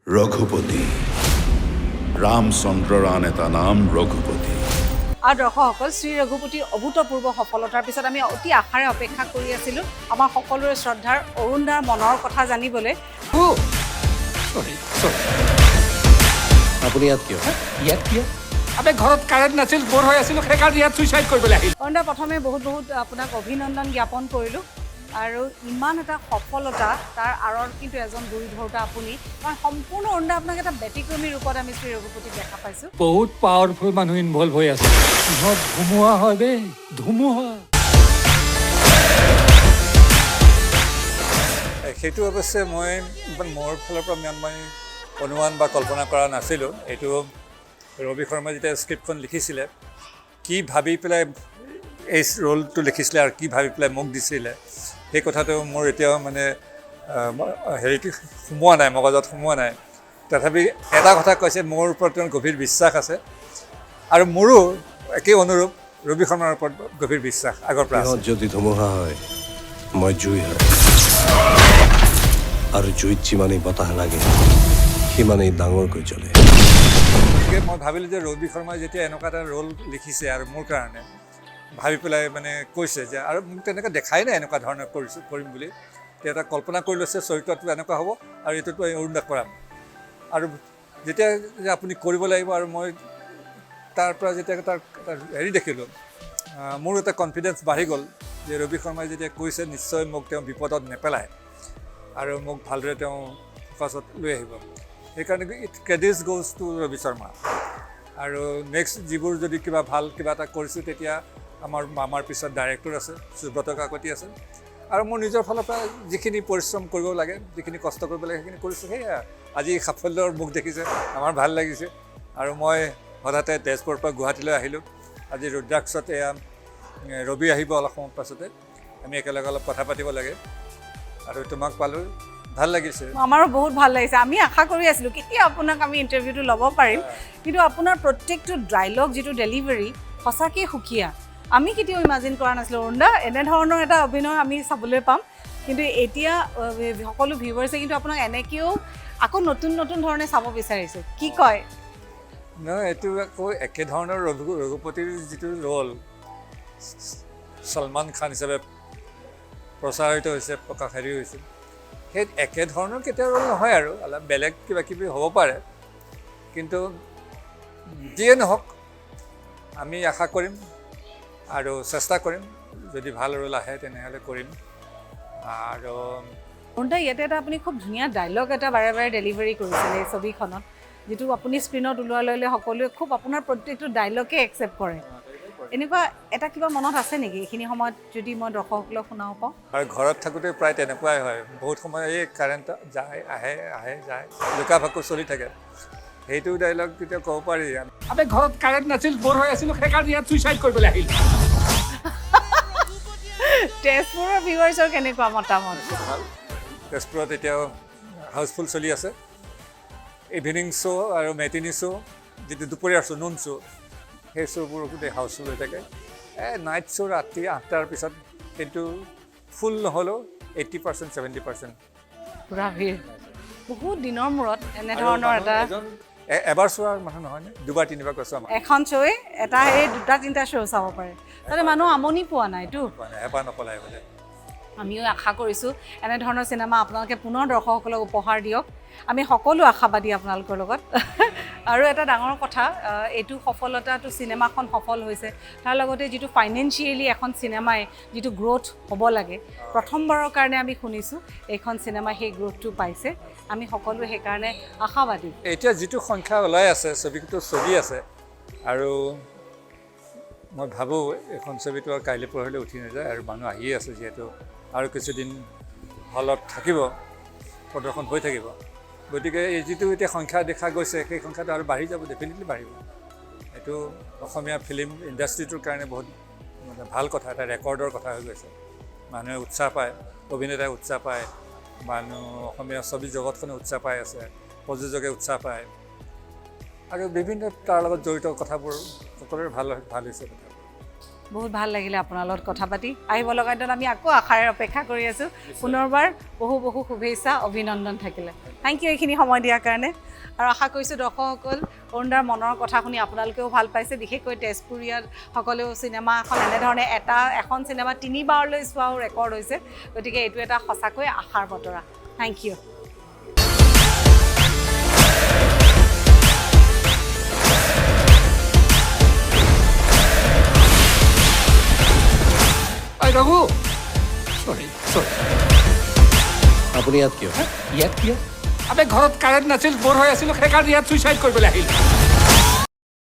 Raghupati. Ramchandrar eta naam Raghupati. আৰু দৰ্শকসকল শ্ৰী ৰঘুপতিৰ অভূতপূৰ্ব সফলতাৰ পিছত আমি অতি আশাৰে অপেক্ষা কৰি আছিলোঁ আমাৰ সকলোৰে শ্ৰদ্ধাৰ অৰুণ দাৰ মনৰ কথা জানিবলৈ। আপুনি ইয়াত কিয়? ইয়াত কিয়? আমি ঘৰত কাৰেণ্ট নাছিল, বৰ হৈ আছিলোঁ, সেইকাৰণে ইয়াত ছুইচাইড কৰিবলৈ আহিলোঁ। অৰুণ দা, প্ৰথমে বহুত আপোনাক অভিনন্দন জ্ঞাপন কৰিলোঁ। আৰু ইমান এটা সফলতা তাৰ আঁৰত কিন্তু এজন গুৰি ধৰোঁতা আপুনি, কাৰণ সম্পূৰ্ণ অৰুণ দা আপোনাক এটা ব্যতিক্ৰমী ৰূপত আমি শ্ৰী ৰঘুপতিক দেখা পাইছোঁ। বহুত পাৱাৰফুল মানুহ ইনভলভ হৈ আছে। ইহঁত ধুমুহা হয় দেই, ধুমুহা। সেইটো অৱশ্যে মই মোৰ ফালৰ পৰা ইমান অনুমান বা কল্পনা কৰা নাছিলোঁ। এইটো ৰবি শৰ্মাই যেতিয়া স্ক্ৰিপ্টখন লিখিছিলে, কি ভাবি পেলাই এই ৰোলটো লিখিছিলে আৰু কি ভাবি পেলাই মোক দিছিলে, সেই কথাটো মোৰ এতিয়াও হেৰিটো সোমোৱা নাই, মগজত সোমোৱা নাই। তথাপি এটা কথা কৈছে, মোৰ ওপৰত তেওঁৰ গভীৰ বিশ্বাস আছে আৰু মোৰো একেই অনুৰূপ ৰবি শৰ্মাৰ ওপৰত গভীৰ বিশ্বাস আগৰ পৰা আছে। যদি ধুমুহা হয়, মই জুই হয়, আৰু জুইত যিমানেই বতাহ লাগে সিমানেই ডাঙৰকৈ জ্বলে। গতিকে মই ভাবিলোঁ যে ৰবি শৰ্মাই যেতিয়া এনেকুৱা এটা ৰোল লিখিছে আৰু মোৰ কাৰণে ভাবি পেলাই কৈছে যে, আৰু মোক তেনেকৈ দেখাই নাই এনেকুৱা ধৰণৰ কৰিম বুলি, তেতিয়া এটা কল্পনা কৰি লৈছে চৰিত্ৰটো এনেকুৱা হ'ব আৰু এইটোতো অৰুণ দাক কৰাম। আৰু যেতিয়া যে আপুনি কৰিব লাগিব, আৰু মই তাৰ পৰা যেতিয়া তাৰ হেৰি দেখিলোঁ, মোৰ এটা কনফিডেঞ্চ বাঢ়ি গ'ল যে ৰবি শৰ্মাই যেতিয়া কৈছে নিশ্চয় মোক তেওঁ বিপদত নেপেলায় আৰু মোক ভালদৰে তেওঁ ফ'কাছত লৈ আহিব। সেইকাৰণে it credits goes to Rabi Sharma. আৰু নেক্সট যিবোৰ যদি কিবা এটা কৰিছোঁ, তেতিয়া আমাৰ পিছত ডাইৰেক্টৰ আছে, সুব্ৰত কাকতি আছে, আৰু মোৰ নিজৰ ফালৰ পৰা যিখিনি পৰিশ্ৰম কৰিব লাগে, যিখিনি কষ্ট কৰিব লাগে, সেইখিনি কৰিছোঁ। সেয়া আজি সাফল্যৰ মুখ দেখিছে, আমাৰ ভাল লাগিছে। আৰু মই হঠাতে তেজপুৰৰ পৰা গুৱাহাটীলৈ আহিলোঁ। আজি ৰুদ্ৰাক্ষত এয়া ৰবি আহিব অলপ সময় পাছতে, আমি একেলগে অলপ কথা পাতিব লাগে, আৰু তোমাক পালোঁ, ভাল লাগিছে। আমাৰো বহুত ভাল লাগিছে। আমি আশা কৰি আছিলোঁ কেতিয়া আপোনাক আমি ইণ্টাৰভিউটো ল'ব পাৰিম, কিন্তু আপোনাৰ প্ৰত্যেকটো ডাইলগ যিটো ডেলিভাৰী সঁচাকৈ সুকীয়া। আমি কেতিয়াও ইমাজিন কৰা নাছিলোঁ অৰুণ দা এনেধৰণৰ এটা অভিনয় আমি চাবলৈ পাম। কিন্তু এতিয়া সকলো ভিউৱাৰ্ছে কিন্তু আপোনাক এনেকৈও আকৌ নতুন ধৰণে চাব বিচাৰিছে, কি কয়? নহয়, এইটো আকৌ একেধৰণৰ ৰঘুপতিৰ যিটো ৰোল সলমান খান হিচাপে প্ৰচাৰিত হৈছে, প্ৰকাশাৰী হৈছিল, সেই একেধৰণৰ কেতিয়াও ৰোল নহয়, আৰু অলপ বেলেগ কিবাকিবি হ'ব পাৰে। কিন্তু যিয়ে নহওক, আমি আশা কৰিম আৰু চেষ্টা কৰিম, যদি ভাল ৰোল আহে তেনেহ'লে কৰিম। আৰু অৰুণ দা, ইয়াতে এটা আপুনি খুব ধুনীয়া ডাইলগ এটা বাৰে বাৰে ডেলিভাৰী কৰিছিলে এই ছবিখনত, যিটো আপুনি স্ক্ৰীণত ওলোৱাৰ লগে লগে সকলোৱে খুব আপোনাৰ প্ৰত্যেকটো ডাইলগে একচেপ্ট কৰে। এনেকুৱা এটা কিবা মনত আছে নেকি এইখিনি সময়ত, যদি মই দৰ্শকসকলক শুনাব পাওঁ? আৰু ঘৰত থাকোঁতে প্ৰায় তেনেকুৱাই হয়, বহুত সময় এই কাৰেণ্ট যায়, আহে যায়, লুকা ভাকু চলি থাকে। সেইটো ডাইলগ তেতিয়া ক'ব পাৰি। আমি ঘৰত কাৰেণ্ট নাছিল, বৰ হৈ আছিলোঁ, সেইকাৰণে ইয়াত ছুইচাইড কৰিবলৈ আহিলোঁ। তেজপুৰৰ ভিউৱাৰ্ছৰ কেনেকুৱা মতামত? তেজপুৰত এতিয়াও হাউচফুল চলি আছে। ইভিনিং শ্ব' আৰু মেটিনি শ্ব', যিটো দুপৰীয়াৰ শ্ব', নুন শ্ব', সেই শ্ব'বোৰ গোটেই হাউচফুল হৈ থাকে। নাইট শ্ব' ৰাতি 8টাৰ পিছত কিন্তু ফুল নহ'লেও 80%, 70%। পুৰা ভিৰ, বহুত দিনৰ মূৰত এনেধৰণৰ এটা এবাৰ চোৱাৰ মানুহ নহয়নে, দুবাৰ তিনিবাৰ কৈছোঁ আমাৰ এখন শ্ব'য়ে এটা এই 2-3টা শ্ব' চাব পাৰে, তাতে মানুহ আমনি পোৱা নাইতো, হেঁপাহ নপলাই বোলে। আমিও আশা কৰিছোঁ এনেধৰণৰ চিনেমা আপোনালোকে পুনৰ দৰ্শকসকলক উপহাৰ দিয়ক। আমি সকলো আশাবাদী আপোনালোকৰ লগত। আৰু এটা ডাঙৰ কথা, এইটো সফলতাটো চিনেমাখন সফল হৈছে, তাৰ লগতে যিটো ফাইনেন্সিয়েলি এখন চিনেমাই যিটো গ্ৰ'থ হ'ব লাগে, প্ৰথমবাৰৰ কাৰণে আমি শুনিছোঁ এইখন চিনেমাই সেই গ্ৰ'থটো পাইছে। আমি সকলোৱে সেইকাৰণে আশাবাদী। এতিয়া যিটো সংখ্যা ওলাই আছে, ছবিটো চলি আছে, আৰু মই ভাবোঁ এইখন ছবিটো আৰু কাইলৈ পৰহিলৈ উঠি নাযায়, আৰু মানুহ আহিয়ে আছে যিহেতু, আৰু কিছুদিন হলত থাকিব, প্ৰদৰ্শন হৈ থাকিব। গতিকে এই যিটো এতিয়া সংখ্যা দেখা গৈছে, সেই সংখ্যাটো আৰু বাঢ়ি যাব, ডেফিনেটলি বাঢ়িব। এইটো অসমীয়া ফিল্ম ইণ্ডাষ্ট্ৰিটোৰ কাৰণে বহুত ভাল কথা, এটা ৰেকৰ্ডৰ কথা হৈ গৈছে। মানুহে উৎসাহ পায়, অভিনেতাই উৎসাহ পায়, অসমীয়া ছবি জগতখনে উৎসাহ পাই আছে, প্ৰযোজকে উৎসাহ পায়, আৰু বিভিন্ন তাৰ লগত জড়িত কথাবোৰ সকলোৰে ভাল হৈছে কথাবোৰ। বহুত ভাল লাগিলে আপোনাৰ লগত কথা পাতি আহিব লগা দিনত আমি আকৌ আশাৰে অপেক্ষা কৰি আছোঁ পুনৰবাৰ বহু বহু শুভেচ্ছা অভিনন্দন থাকিলে থেংক ইউ এইখিনি সময় দিয়াৰ কাৰণে আৰু আশা কৰিছোঁ দৰ্শকসকল অৰুণদাৰ মনৰ কথা শুনি আপোনালোকেও ভাল পাইছে বিশেষকৈ তেজপুৰীয়াত সকলেও চিনেমা এখন এনেধৰণে এখন চিনেমা 3 বাৰলৈ চোৱাও ৰেকৰ্ড হৈছে গতিকে এইটো এটা সঁচাকৈ আশাৰ বতৰা থেংক ইউ ৰঘু চৰি আপুনি ইয়াত কিয় ইয়াত কিয় আবে ঘৰত কাৰেণ্ট নাছিল বৰ হৈ আছিলোঁ সেইকাৰণে ইয়াত ছুইচাইড কৰিবলৈ আহিলোঁ